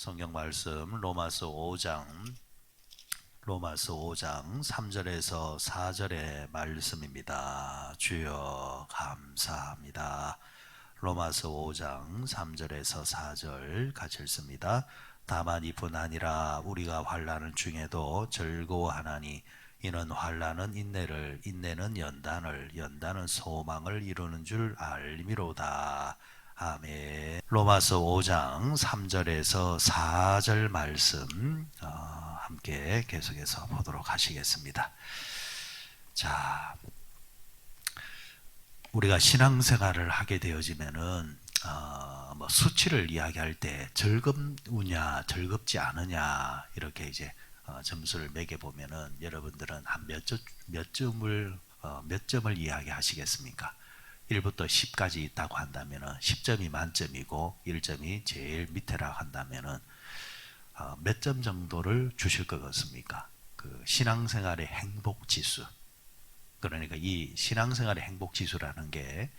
성경 말씀 로마서 5장 3절에서 4절의 말씀입니다. 주여 감사합니다. 로마서 5장 3절에서 4절 같이 읽습니다. 다만 이뿐 아니라 우리가 환난을 중에도 즐거워하나니 이는 환난은 인내를, 인내는 연단을, 연단은 소망을 이루는 줄 알미로다. 아멘. 로마서 5장 3절에서 4절 말씀 함께 계속해서 보도록 하시겠습니다. 자, 우리가 신앙생활을 하게 되어지면은 뭐 수치를 이야기할 때 즐겁느냐 즐겁지 않으냐 이렇게 이제 점수를 매겨 보면은 여러분들은 한 몇 점을 이야기하시겠습니까? 1부터 10까지 있다고 한다면은 10점이 만점이고 1점이 제일 밑에라고 한다면은 몇 점 정도를 주실 것 같습니까? 그 신앙생활의 행복 지수. 그러니까 이 신앙생활의 행복 지수라는 게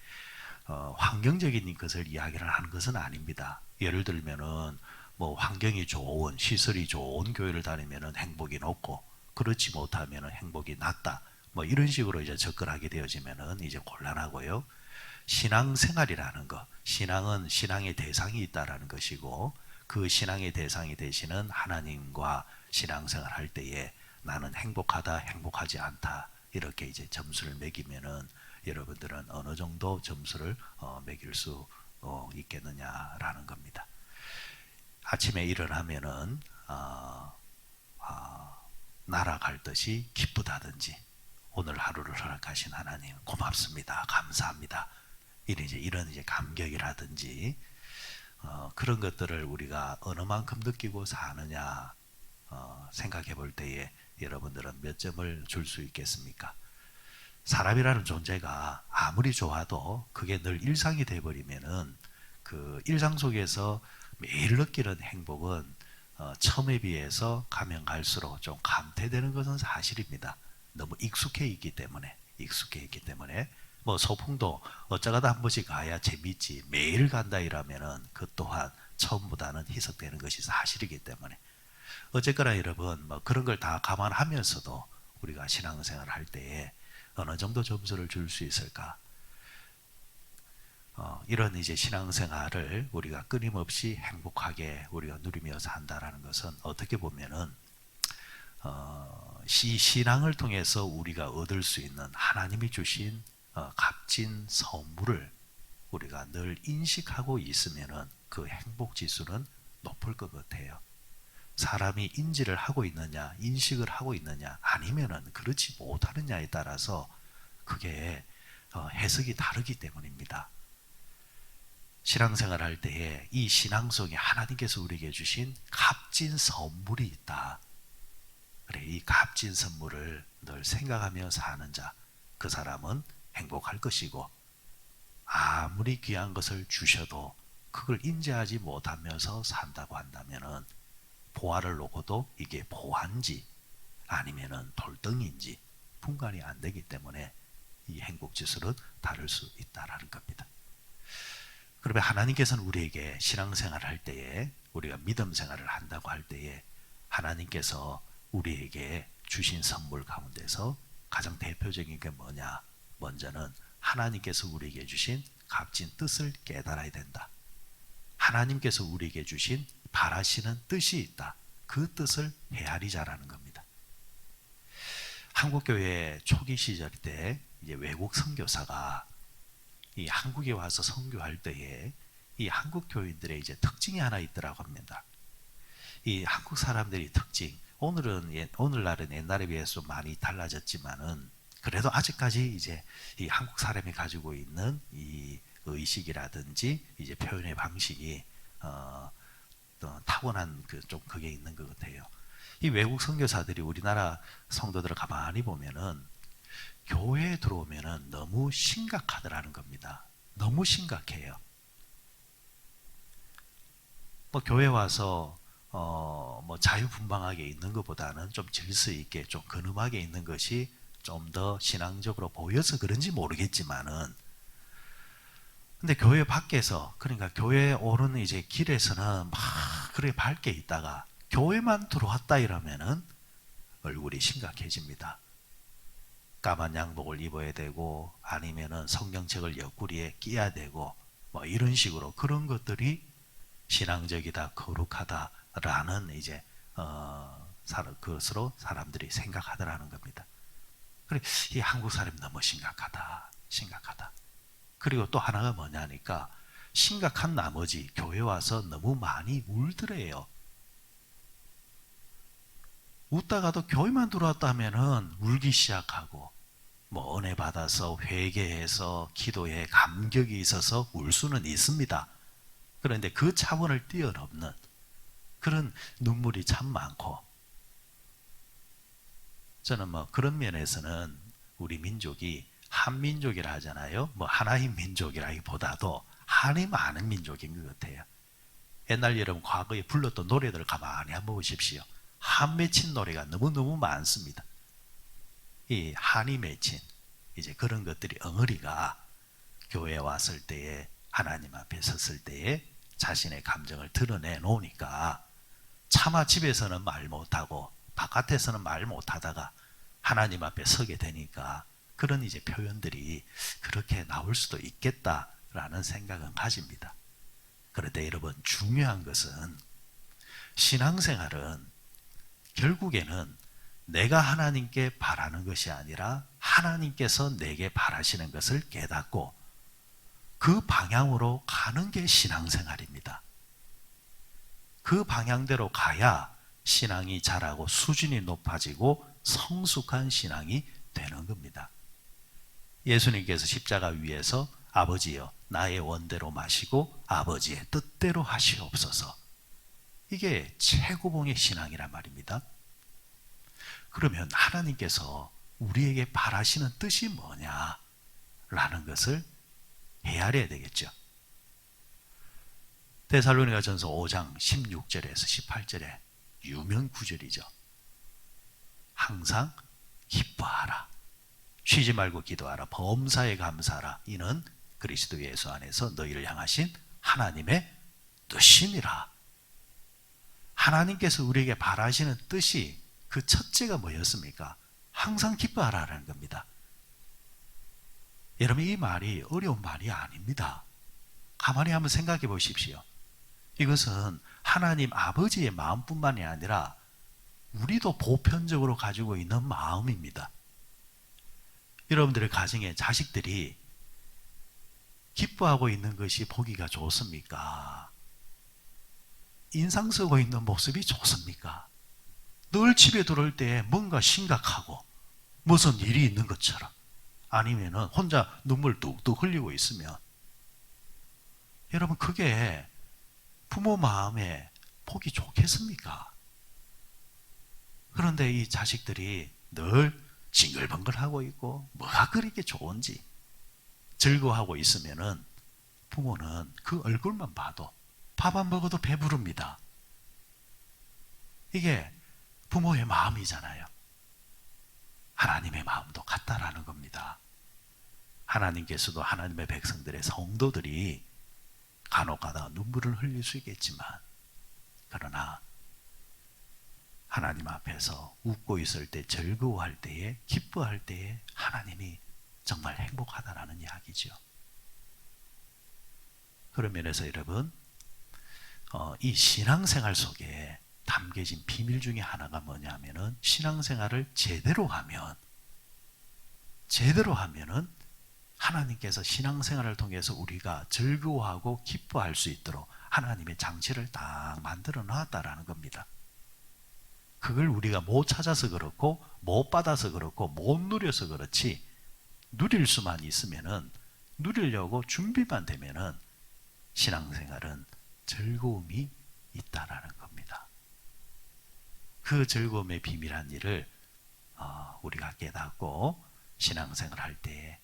환경적인 것을 이야기를 하는 것은 아닙니다. 예를 들면은 뭐 환경이 좋은, 시설이 좋은 교회를 다니면은 행복이 높고, 그렇지 못하면은 행복이 낮다. 뭐 이런 식으로 이제 접근하게 되어지면은 이제 곤란하고요. 신앙생활이라는 것, 신앙은 신앙의 대상이 있다라는 것이고, 그 신앙의 대상이 되시는 하나님과 신앙생활 할 때에 나는 행복하다, 행복하지 않다 이렇게 이제 점수를 매기면은 여러분들은 어느 정도 점수를 매길 수 있겠느냐라는 겁니다. 아침에 일어나면은 날아갈 듯이 기쁘다든지, 오늘 하루를 허락하신 하나님 고맙습니다, 감사합니다, 이런 이제 감격이라든지 그런 것들을 우리가 어느 만큼 느끼고 사느냐 생각해 볼 때에 여러분들은 몇 점을 줄 수 있겠습니까? 사람이라는 존재가 아무리 좋아도 그게 늘 일상이 돼버리면은 그 일상 속에서 매일 느끼는 행복은 처음에 비해서 가면 갈수록 좀 감퇴되는 것은 사실입니다. 너무 익숙해 있기 때문에 뭐 소풍도 어쩌다 한 번씩 가야 재밌지, 매일 간다 이러면은 그 또한 처음보다는 희석되는 것이 사실이기 때문에 어쨌거나 여러분 뭐 그런 걸 다 감안하면서도 우리가 신앙생활을 할 때에 어느 정도 점수를 줄 수 있을까? 이런 이제 신앙생활을 우리가 끊임없이 행복하게 우리가 누리며 산다라는 것은 어떻게 보면은 신앙을 통해서 우리가 얻을 수 있는 하나님이 주신 값진 선물을 우리가 늘 인식하고 있으면은 그 행복 지수는 높을 것 같아요. 사람이 인지를 하고 있느냐, 인식을 하고 있느냐, 아니면은 그렇지 못하느냐에 따라서 그게 해석이 다르기 때문입니다. 신앙생활 할 때에 이 신앙 속에 하나님께서 우리에게 주신 값진 선물이 있다. 그래, 이 값진 선물을 늘 생각하며 사는 자, 그 사람은 행복할 것이고, 아무리 귀한 것을 주셔도 그걸 인지하지 못하면서 산다고 한다면은 보화를 놓고도 이게 보화인지 아니면은 돌덩이인지 분간이 안 되기 때문에 이 행복 지수는 다를 수 있다라는 겁니다. 그러면 하나님께서는 우리에게 신앙생활을 할 때에, 우리가 믿음 생활을 한다고 할 때에 하나님께서 우리에게 주신 선물 가운데서 가장 대표적인 게 뭐냐? 먼저는 하나님께서 우리에게 주신 값진 뜻을 깨달아야 된다. 하나님께서 우리에게 주신 바라시는 뜻이 있다. 그 뜻을 헤아리자라는 겁니다. 한국교회 초기 시절 때 이제 외국 선교사가 이 한국에 와서 선교할 때에 이 한국 교인들의 이제 특징이 하나 있더라고 합니다. 이 한국 사람들의 특징, 오늘날은 옛날에 비해서 많이 달라졌지만은 그래도 아직까지 이제 이 한국 사람이 가지고 있는 이 의식이라든지 이제 표현의 방식이 타고난 그게 있는 것 같아요. 이 외국 선교사들이 우리나라 성도들을 가만히 보면은 교회에 들어오면은 너무 심각하더라는 겁니다. 너무 심각해요. 뭐 교회 와서 뭐 자유분방하게 있는 것보다는 좀 질서 있게, 좀 근엄하게 있는 것이 좀 더 신앙적으로 보여서 그런지 모르겠지만은 근데 교회 밖에서, 그러니까 교회에 오르는 이제 길에서는 막 그렇게 밝게 있다가 교회만 들어왔다 이러면은 얼굴이 심각해집니다. 까만 양복을 입어야 되고 아니면은 성경책을 옆구리에 끼야 되고 뭐 이런 식으로 그런 것들이 신앙적이다, 거룩하다라는 이제 그것으로 사람들이 생각하더라는 겁니다. 그래, 이 한국 사람이 너무 심각하다, 심각하다. 그리고 또 하나가 뭐냐니까 심각한 나머지 교회 와서 너무 많이 울더래요. 웃다가도 교회만 들어왔다 하면은 울기 시작하고 뭐 은혜 받아서 회개해서 기도에 감격이 있어서 울 수는 있습니다. 그런데 그 차원을 뛰어넘는 그런 눈물이 참 많고, 저는 뭐 그런 면에서는 우리 민족이 한민족이라 하잖아요. 뭐 하나인 민족이라기보다도 한이 많은 민족인 것 같아요. 옛날 여러분 과거에 불렀던 노래들을 가만히 한번 보십시오. 한 맺힌 노래가 너무너무 많습니다. 이 한이 맺힌 이제 그런 것들이 엉어리가 교회에 왔을 때에 하나님 앞에 섰을 때에 자신의 감정을 드러내 놓으니까 차마 집에서는 말 못하고 바깥에서는 말 못하다가 하나님 앞에 서게 되니까 그런 이제 표현들이 그렇게 나올 수도 있겠다라는 생각은 가집니다. 그런데 여러분 중요한 것은 신앙생활은 결국에는 내가 하나님께 바라는 것이 아니라 하나님께서 내게 바라시는 것을 깨닫고 그 방향으로 가는 게 신앙생활입니다. 그 방향대로 가야 신앙이 자라고 수준이 높아지고 성숙한 신앙이 되는 겁니다. 예수님께서 십자가 위에서 아버지여 나의 원대로 마시고 아버지의 뜻대로 하시옵소서. 이게 최고봉의 신앙이란 말입니다. 그러면 하나님께서 우리에게 바라시는 뜻이 뭐냐라는 것을 헤아려야 되겠죠. 데살로니가전서 5장 16절에서 18절에 유명 구절이죠. 항상 기뻐하라. 쉬지 말고 기도하라. 범사에 감사하라. 이는 그리스도 예수 안에서 너희를 향하신 하나님의 뜻이니라. 하나님께서 우리에게 바라시는 뜻이 그 첫째가 뭐였습니까? 항상 기뻐하라는 겁니다. 여러분 이 말이 어려운 말이 아닙니다. 가만히 한번 생각해 보십시오. 이것은 하나님 아버지의 마음뿐만이 아니라 우리도 보편적으로 가지고 있는 마음입니다. 여러분들의 가정에 자식들이 기뻐하고 있는 것이 보기가 좋습니까? 인상 쓰고 있는 모습이 좋습니까? 늘 집에 들어올 때 뭔가 심각하고 무슨 일이 있는 것처럼 아니면 혼자 눈물 뚝뚝 흘리고 있으면 여러분 그게 부모 마음에 보기 좋겠습니까? 그런데 이 자식들이 늘 징글벙글하고 있고 뭐가 그렇게 좋은지 즐거워하고 있으면은 부모는 그 얼굴만 봐도 밥 안 먹어도 배부릅니다. 이게 부모의 마음이잖아요. 하나님의 마음도 같다라는 겁니다. 하나님께서도 하나님의 백성들의 성도들이 간혹 가다가 눈물을 흘릴 수 있겠지만 그러나 하나님 앞에서 웃고 있을 때 즐거워할 때에 기뻐할 때에 하나님이 정말 행복하다라는 이야기죠. 그런 면에서 여러분 이 신앙생활 속에 담겨진 비밀 중에 하나가 뭐냐면은 신앙생활을 제대로 하면은 하나님께서 신앙생활을 통해서 우리가 즐거워하고 기뻐할 수 있도록 하나님의 장치를 딱 만들어 놨다라는 겁니다. 그걸 우리가 못 찾아서 그렇고 못 받아서 그렇고 못 누려서 그렇지 누릴 수만 있으면은 누리려고 준비만 되면은 신앙생활은 즐거움이 있다라는 겁니다. 그 즐거움의 비밀한 일을 우리가 깨닫고 신앙생활 할 때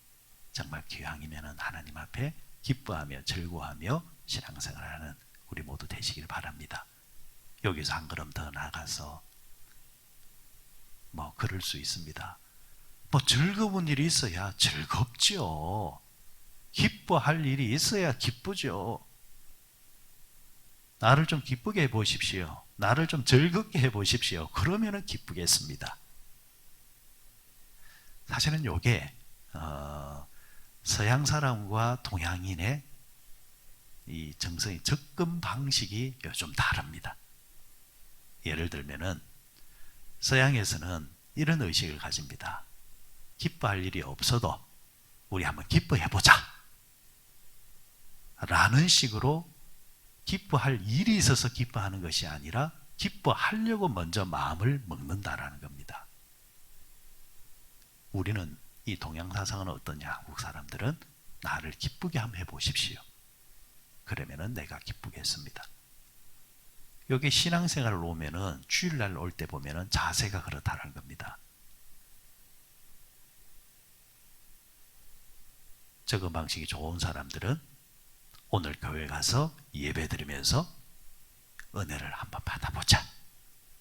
정말 기왕이면 하나님 앞에 기뻐하며 즐거워하며 신앙생활하는 우리 모두 되시길 바랍니다. 여기서 한 걸음 더 나가서 뭐 그럴 수 있습니다. 뭐 즐거운 일이 있어야 즐겁죠. 기뻐할 일이 있어야 기쁘죠. 나를 좀 기쁘게 해보십시오. 나를 좀 즐겁게 해보십시오. 그러면은 기쁘겠습니다. 사실은 요게 서양 사람과 동양인의 이 정서의 접근 방식이 좀 다릅니다. 예를 들면은 서양에서는 이런 의식을 가집니다. 기뻐할 일이 없어도 우리 한번 기뻐해보자 라는 식으로 기뻐할 일이 있어서 기뻐하는 것이 아니라 기뻐하려고 먼저 마음을 먹는다라는 겁니다. 우리는 이 동양사상은 어떠냐? 한국 사람들은 나를 기쁘게 한번 해보십시오. 그러면은 내가 기쁘겠습니다. 여기 신앙생활을 오면은 주일날 올 때 보면은 자세가 그렇다는 겁니다. 적응 방식이 좋은 사람들은 오늘 교회 가서 예배 드리면서 은혜를 한번 받아보자.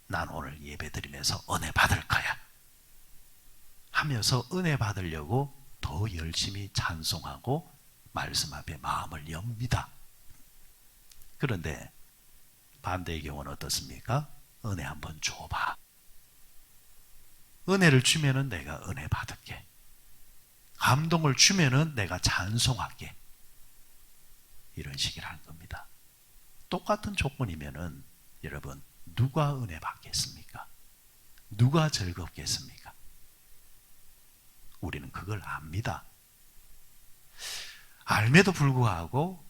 난 오늘 예배 드리면서 은혜 받을 거야. 하면서 은혜 받으려고 더 열심히 찬송하고 말씀 앞에 마음을 엽니다. 그런데 반대의 경우는 어떻습니까? 은혜 한번 줘봐. 은혜를 주면은 내가 은혜 받을게. 감동을 주면은 내가 찬송할게. 이런 식이라는 겁니다. 똑같은 조건이면은 여러분 누가 은혜 받겠습니까? 누가 즐겁겠습니까? 우리는 그걸 압니다. 알매도 불구하고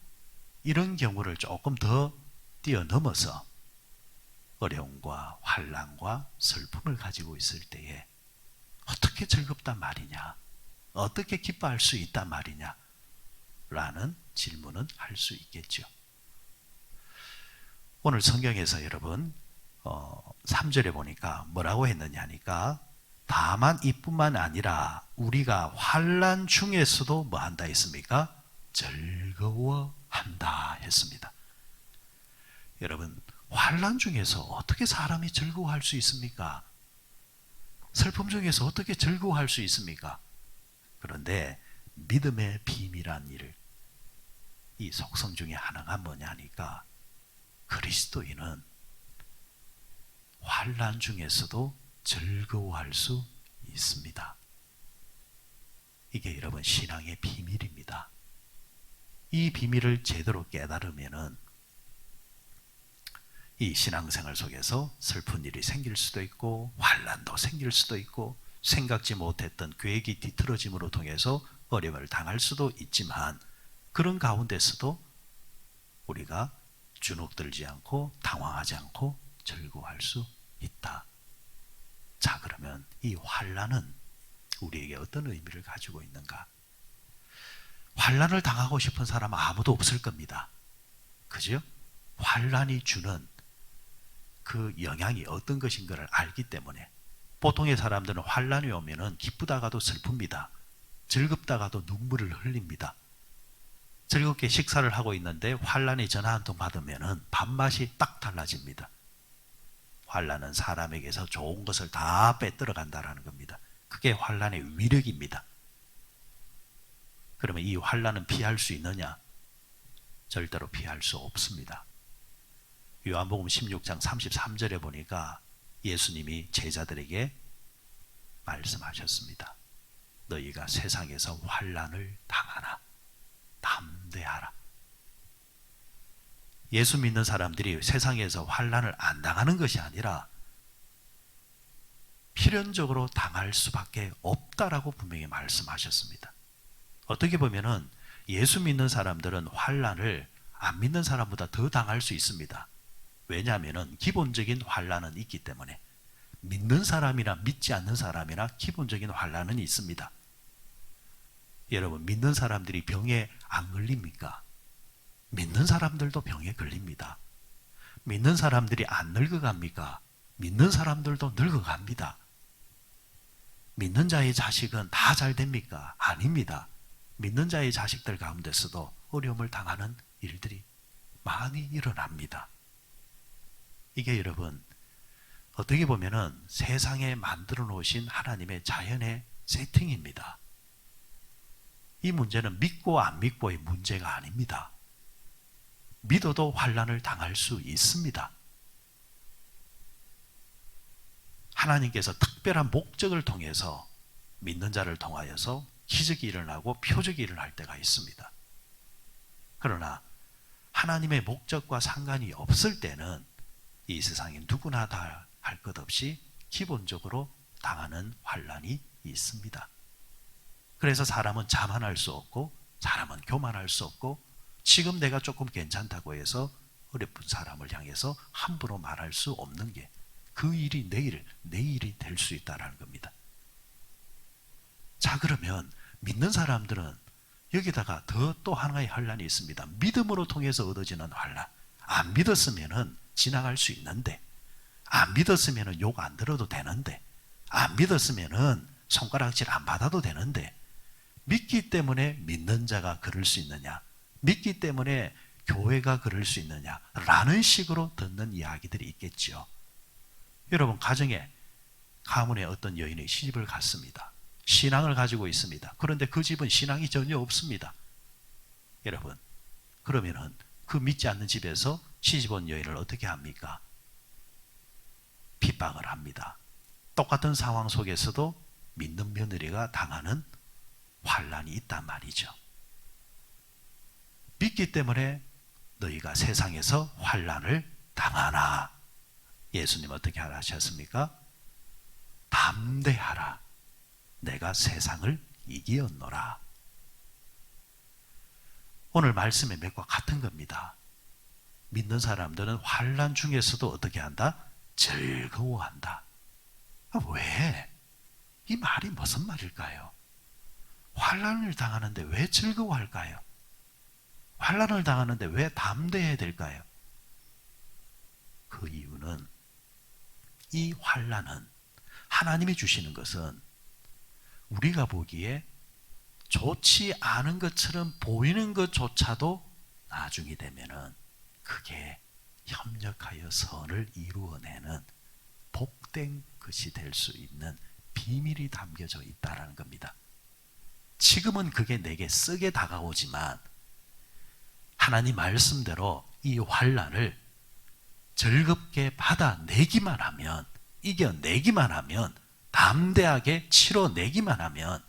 이런 경우를 조금 더 뛰어넘어서 어려움과 환난과 슬픔을 가지고 있을 때에 어떻게 즐겁단 말이냐? 어떻게 기뻐할 수 있단 말이냐? 라는 질문은 할 수 있겠죠. 오늘 성경에서 여러분 3절에 보니까 뭐라고 했느냐니까 다만 이뿐만 아니라 우리가 환난 중에서도 뭐 한다 했습니까? 즐거워한다 했습니다. 여러분 환난 중에서 어떻게 사람이 즐거워할 수 있습니까? 슬픔 중에서 어떻게 즐거워할 수 있습니까? 그런데 믿음의 비밀한 일을 이 속성 중에 하나가 뭐냐니까 그리스도인은 환난 중에서도 즐거워할 수 있습니다. 이게 여러분 신앙의 비밀입니다. 이 비밀을 제대로 깨달으면은 이 신앙생활 속에서 슬픈 일이 생길 수도 있고 환난도 생길 수도 있고 생각지 못했던 계획이 뒤틀어짐으로 통해서 어려움을 당할 수도 있지만 그런 가운데서도 우리가 주눅들지 않고 당황하지 않고 즐거워할 수 있다. 자, 그러면 이 환난은 우리에게 어떤 의미를 가지고 있는가? 환난을 당하고 싶은 사람은 아무도 없을 겁니다. 그죠? 환난이 주는 그 영향이 어떤 것인가를 알기 때문에 보통의 사람들은 환난이 오면은 기쁘다가도 슬픕니다. 즐겁다가도 눈물을 흘립니다. 즐겁게 식사를 하고 있는데 환난이 전화 한 통 받으면은 밥맛이 딱 달라집니다. 환난은 사람에게서 좋은 것을 다 빼들어 간다라는 겁니다. 그게 환난의 위력입니다. 그러면 이 환난은 피할 수 있느냐? 절대로 피할 수 없습니다. 요한복음 16장 33절에 보니까 예수님이 제자들에게 말씀하셨습니다. 너희가 세상에서 환난을 당하나 담대하라. 예수 믿는 사람들이 세상에서 환난을 안 당하는 것이 아니라 필연적으로 당할 수밖에 없다라고 분명히 말씀하셨습니다. 어떻게 보면은 예수 믿는 사람들은 환난을 안 믿는 사람보다 더 당할 수 있습니다. 왜냐하면 기본적인 환난은 있기 때문에 믿는 사람이나 믿지 않는 사람이나 기본적인 환난은 있습니다. 여러분 믿는 사람들이 병에 안 걸립니까? 믿는 사람들도 병에 걸립니다. 믿는 사람들이 안 늙어갑니까? 믿는 사람들도 늙어갑니다. 믿는 자의 자식은 다 잘 됩니까? 아닙니다. 믿는 자의 자식들 가운데서도 어려움을 당하는 일들이 많이 일어납니다. 이게 여러분 어떻게 보면은 세상에 만들어 놓으신 하나님의 자연의 세팅입니다. 이 문제는 믿고 안 믿고의 문제가 아닙니다. 믿어도 환난을 당할 수 있습니다. 하나님께서 특별한 목적을 통해서 믿는 자를 통하여서 기적이 일어나고 표적이 일어날 때가 있습니다. 그러나 하나님의 목적과 상관이 없을 때는 이 세상에 누구나 다 할 것 없이 기본적으로 당하는 환난이 있습니다. 그래서 사람은 자만할 수 없고 사람은 교만할 수 없고 지금 내가 조금 괜찮다고 해서 어렵은 사람을 향해서 함부로 말할 수 없는 게 그 일이 내일이 될 수 있다는 겁니다. 자, 그러면 믿는 사람들은 여기다가 또 하나의 환난이 있습니다. 믿음으로 통해서 얻어지는 환난. 안 믿었으면 지나갈 수 있는데, 안 믿었으면 욕 안 들어도 되는데, 안 믿었으면 손가락질 안 받아도 되는데, 믿기 때문에 믿는 자가 그럴 수 있느냐, 믿기 때문에 교회가 그럴 수 있느냐 라는 식으로 듣는 이야기들이 있겠죠. 여러분, 가문에 어떤 여인이 시집을 갔습니다. 신앙을 가지고 있습니다. 그런데 그 집은 신앙이 전혀 없습니다. 여러분, 그러면은 그 믿지 않는 집에서 시집 온 여인을 어떻게 합니까? 핍박을 합니다. 똑같은 상황 속에서도 믿는 며느리가 당하는 환난이 있단 말이죠. 믿기 때문에 너희가 세상에서 환난을 당하나, 예수님 어떻게 하셨습니까? 담대하라, 내가 세상을 이기었노라. 오늘 말씀의 맥과 같은 겁니다. 믿는 사람들은 환난 중에서도 어떻게 한다? 즐거워한다. 왜? 이 말이 무슨 말일까요? 환난을 당하는데 왜 즐거워할까요? 환난을 당하는데 왜 담대해야 될까요? 그 이유는 이 환난은, 하나님이 주시는 것은 우리가 보기에 좋지 않은 것처럼 보이는 것조차도 나중이 되면은 그게 협력하여 선을 이루어내는 복된 것이 될 수 있는 비밀이 담겨져 있다는 겁니다. 지금은 그게 내게 쓰게 다가오지만 하나님 말씀대로 이 환난을 즐겁게 받아내기만 하면, 이겨내기만 하면, 담대하게 치러내기만 하면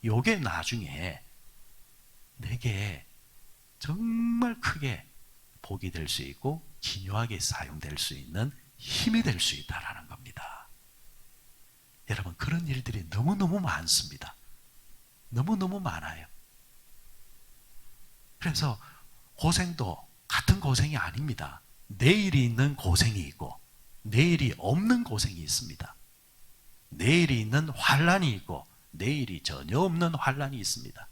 요게 나중에 내게 정말 크게 복이 될 수 있고 기묘하게 사용될 수 있는 힘이 될 수 있다는 겁니다. 여러분, 그런 일들이 너무너무 많습니다. 너무너무 많아요. 그래서 고생도 같은 고생이 아닙니다. 내일이 있는 고생이 있고 내일이 없는 고생이 있습니다. 내일이 있는 환난이 있고 내일이 전혀 없는 환난이 있습니다.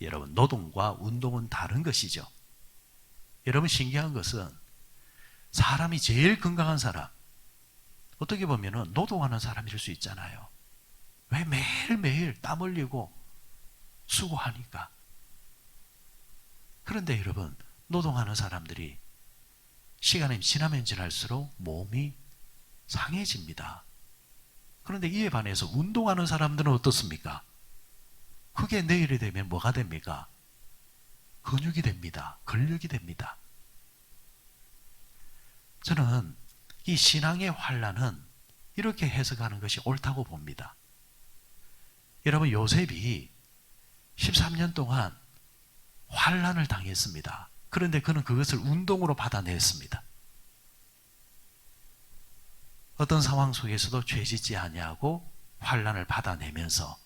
여러분, 노동과 운동은 다른 것이죠. 여러분, 신기한 것은 사람이 제일 건강한 사람, 어떻게 보면 노동하는 사람일 수 있잖아요. 왜? 매일매일 땀 흘리고 수고하니까. 그런데 여러분, 노동하는 사람들이 시간이 지나면 지날수록 몸이 상해집니다. 그런데 이에 반해서 운동하는 사람들은 어떻습니까? 그게 내일이 되면 뭐가 됩니까? 근육이 됩니다. 근력이 됩니다. 저는 이 신앙의 환난은 이렇게 해석하는 것이 옳다고 봅니다. 여러분, 요셉이 13년 동안 환난을 당했습니다. 그런데 그는 그것을 운동으로 받아냈습니다. 어떤 상황 속에서도 죄짓지 아니하고 환난을 받아내면서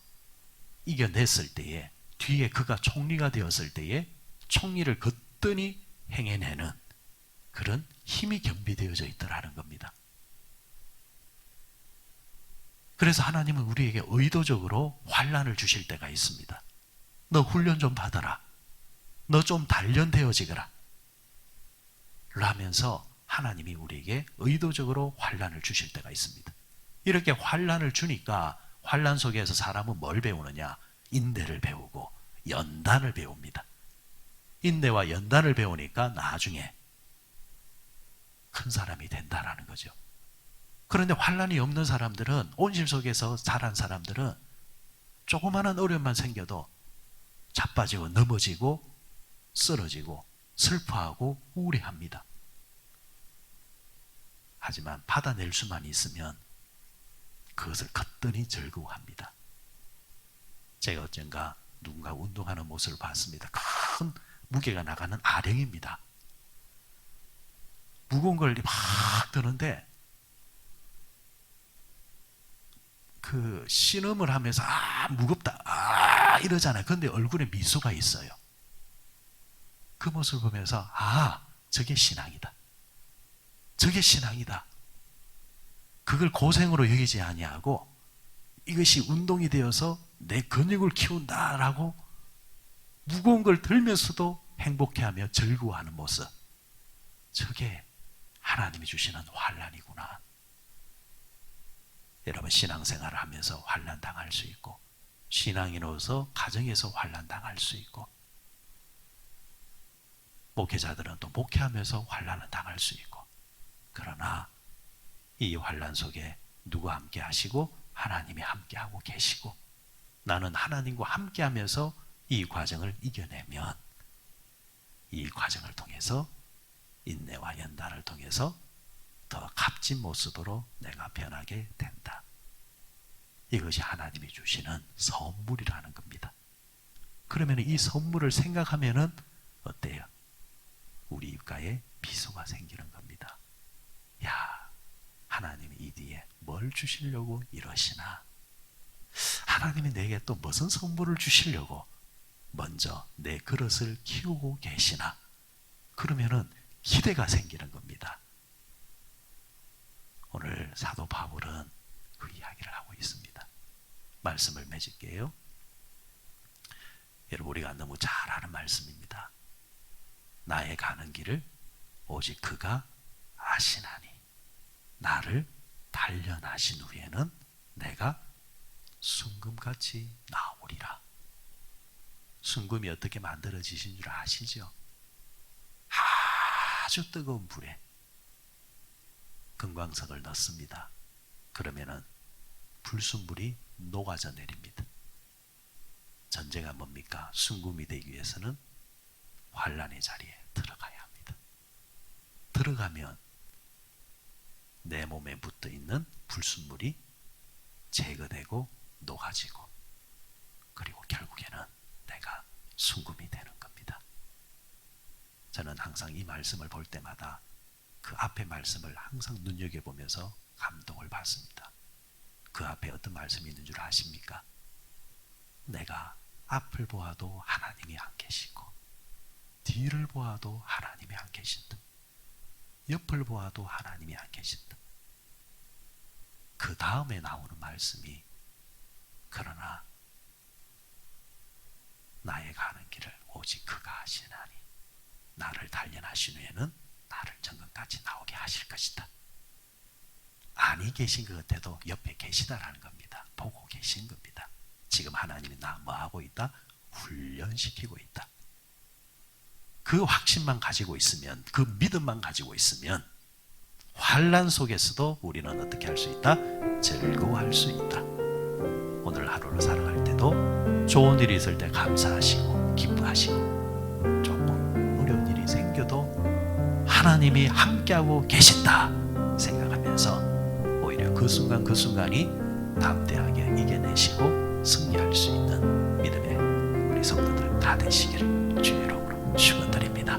이겨냈을 때에, 뒤에 그가 총리가 되었을 때에 총리를 거뜬히 행해내는 그런 힘이 겸비되어져 있더라는 겁니다. 그래서 하나님은 우리에게 의도적으로 환난을 주실 때가 있습니다. 너 훈련 좀 받아라, 너 좀 단련되어지거라 라면서 하나님이 우리에게 의도적으로 환난을 주실 때가 있습니다. 이렇게 환난을 주니까 환난 속에서 사람은 뭘 배우느냐? 인내를 배우고 연단을 배웁니다. 인내와 연단을 배우니까 나중에 큰 사람이 된다는 거죠. 그런데 환난이 없는 사람들은, 온실 속에서 자란 사람들은 조그마한 어려움만 생겨도 자빠지고 넘어지고 쓰러지고 슬퍼하고 우울해합니다. 하지만 받아낼 수만 있으면 그것을 거뜬히 즐거워합니다. 제가 어쩐가 누군가 운동하는 모습을 봤습니다. 큰 무게가 나가는 아령입니다. 무거운 걸 막 드는데 그 신음을 하면서 무겁다 이러잖아요. 그런데 얼굴에 미소가 있어요. 그 모습을 보면서 저게 신앙이다. 저게 신앙이다. 그걸 고생으로 여기지 아니하고 이것이 운동이 되어서 내 근육을 키운다라고 무거운 걸 들면서도 행복해하며 즐거워하는 모습, 저게 하나님이 주시는 환난이구나. 여러분, 신앙생활을 하면서 환난 당할 수 있고, 신앙인으로서 가정에서 환난 당할 수 있고, 목회자들은 또 목회하면서 환난을 당할 수 있고, 그러나 이 환난 속에 누가 함께 하시고 하나님이 함께 하고 계시고, 나는 하나님과 함께 하면서 이 과정을 이겨내면 이 과정을 통해서 인내와 연단을 통해서 더 값진 모습으로 내가 변하게 된다. 이것이 하나님이 주시는 선물이라는 겁니다. 그러면 이 선물을 생각하면은 어때요? 우리 입가에 미소가 생기는 겁니다. 야, 하나님이 이 뒤에 뭘 주시려고 이러시나? 하나님이 내게 또 무슨 선물을 주시려고 먼저 내 그릇을 키우고 계시나? 그러면은 기대가 생기는 겁니다. 오늘 사도 바울은 그 이야기를 하고 있습니다. 말씀을 맺을게요. 여러분, 우리가 너무 잘 아는 말씀입니다. 나의 가는 길을 오직 그가 아시나니 나를 단련하신 후에는 내가 순금같이 나오리라. 순금이 어떻게 만들어지신 줄 아시죠? 아주 뜨거운 불에 금광석을 넣습니다. 그러면은 불순물이 녹아져 내립니다. 전제가 뭡니까? 순금이 되기 위해서는 환난의 자리에 들어가야 합니다. 들어가면 내 몸에 붙어 있는 불순물이 제거되고 녹아지고, 그리고 결국에는 내가 순금이 되는 겁니다. 저는 항상 이 말씀을 볼 때마다 그 앞에 말씀을 항상 눈여겨보면서 감동을 받습니다. 그 앞에 어떤 말씀이 있는 줄 아십니까? 내가 앞을 보아도 하나님이 안 계시고, 뒤를 보아도 하나님이 안 계신다. 옆을 보아도 하나님이 안 계신다. 그 다음에 나오는 말씀이, 그러나 나의 가는 길을 오직 그가 하시나니 나를 단련하신 후에는 나를 정금같이 나오게 하실 것이다. 아니 계신 것 같아도 옆에 계시다라는 겁니다. 보고 계신 겁니다. 지금 하나님이 나 뭐하고 있다? 훈련시키고 있다. 그 확신만 가지고 있으면, 그 믿음만 가지고 있으면 환난 속에서도 우리는 어떻게 할 수 있다? 즐거워할 수 있다. 오늘 하루를 살아갈 때도 좋은 일이 있을 때 감사하시고 기뻐하시고, 조금 어려운 일이 생겨도 하나님이 함께하고 계신다 생각하면서 오히려 그 순간 그 순간이 담대하게 이겨내시고 승리할 수 있는 믿음의 우리 성도들 다 되시기를 주의 이름으로 축원드립니다.